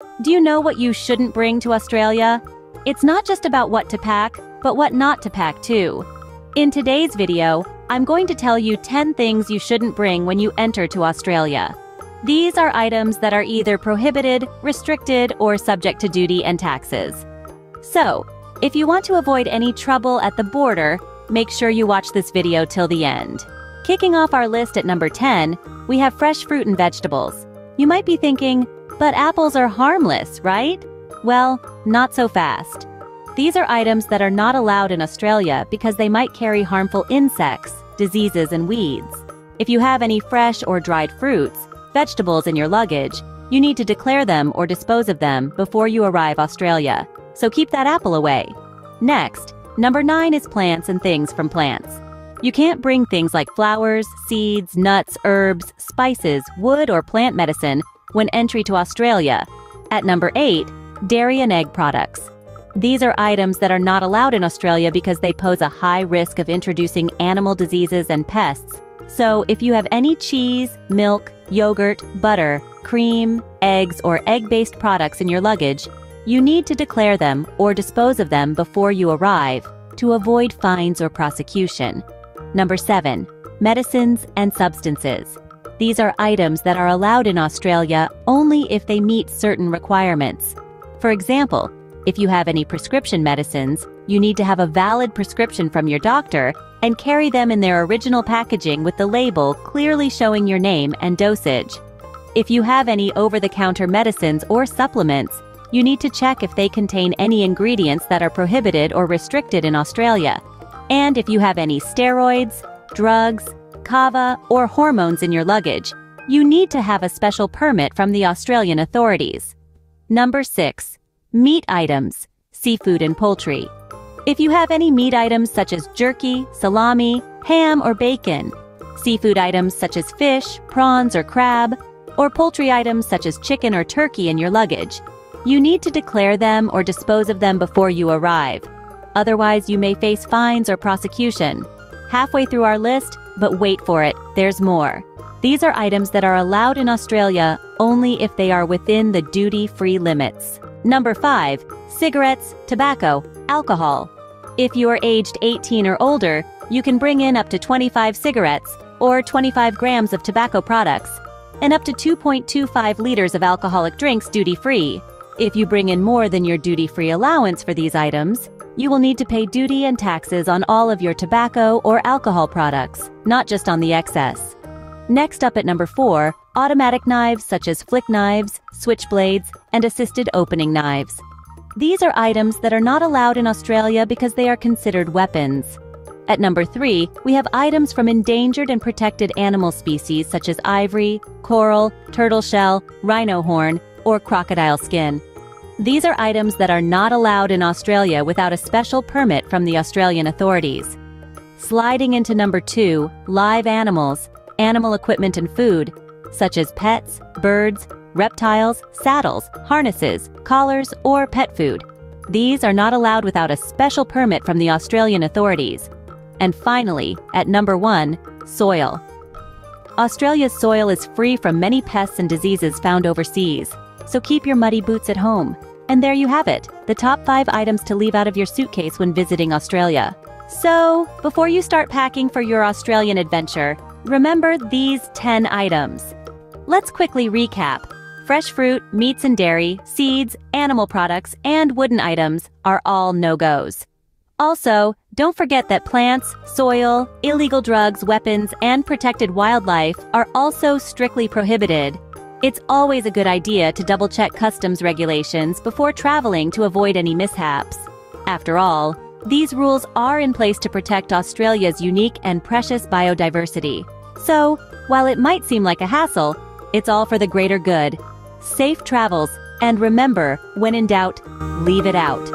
Do you know what you shouldn't bring to Australia? It's not just about what to pack, but what not to pack too. In today's video, I'm going to tell you 10 things you shouldn't bring when you enter to Australia. These are items that are either prohibited, restricted, or subject to duty and taxes. So, if you want to avoid any trouble at the border, make sure you watch this video till the end. Kicking off our list at number 10, we have fresh fruit and vegetables. You might be thinking, but apples are harmless, right? Well, not so fast. These are items that are not allowed in Australia because they might carry harmful insects, diseases, and weeds. If you have any fresh or dried fruits, vegetables in your luggage, you need to declare them or dispose of them before you arrive Australia. So keep that apple away. Next, number 9 is plants and things from plants. You can't bring things like flowers, seeds, nuts, herbs, spices, wood, or plant medicine when entry to Australia. At number 8, dairy and egg products. These are items that are not allowed in Australia because they pose a high risk of introducing animal diseases and pests. So if you have any cheese, milk, yogurt, butter, cream, eggs, or egg-based products in your luggage, you need to declare them or dispose of them before you arrive to avoid fines or prosecution. Number 7, medicines and substances. These are items that are allowed in Australia only if they meet certain requirements. For example, if you have any prescription medicines, you need to have a valid prescription from your doctor and carry them in their original packaging with the label clearly showing your name and dosage. If you have any over-the-counter medicines or supplements, you need to check if they contain any ingredients that are prohibited or restricted in Australia. And if you have any steroids, drugs, kava, or hormones in your luggage, you need to have a special permit from the Australian authorities. Number 6, meat items, seafood and poultry. If you have any meat items such as jerky, salami, ham, or bacon, seafood items such as fish, prawns, or crab, or poultry items such as chicken or turkey in your luggage, you need to declare them or dispose of them before you arrive. Otherwise, you may face fines or prosecution. Halfway through our list, but wait for it, there's more. These are items that are allowed in Australia only if they are within the duty-free limits. Number 5, cigarettes, tobacco, alcohol. If you are aged 18 or older, you can bring in up to 25 cigarettes, or 25 grams of tobacco products, and up to 2.25 liters of alcoholic drinks duty-free. If you bring in more than your duty-free allowance for these items, you will need to pay duty and taxes on all of your tobacco or alcohol products, not just on the excess. Next up at number 4, automatic knives such as flick knives, switchblades, and assisted opening knives. These are items that are not allowed in Australia because they are considered weapons. At number 3, we have items from endangered and protected animal species such as ivory, coral, turtle shell, rhino horn, or crocodile skin. These are items that are not allowed in Australia without a special permit from the Australian authorities. Sliding into number 2, live animals, animal equipment and food, such as pets, birds, reptiles, saddles, harnesses, collars, or pet food. These are not allowed without a special permit from the Australian authorities. And finally, at number 1, soil. Australia's soil is free from many pests and diseases found overseas, so keep your muddy boots at home. And there you have it, the top 5 items to leave out of your suitcase when visiting Australia. So, before you start packing for your Australian adventure, remember these 10 items. Let's quickly recap. Fresh fruit, meats and dairy, seeds, animal products, and wooden items are all no-goes. Also, don't forget that plants, soil, illegal drugs, weapons, and protected wildlife are also strictly prohibited. It's always a good idea to double-check customs regulations before traveling to avoid any mishaps. After all, these rules are in place to protect Australia's unique and precious biodiversity. So, while it might seem like a hassle, it's all for the greater good. Safe travels, and remember, when in doubt, leave it out.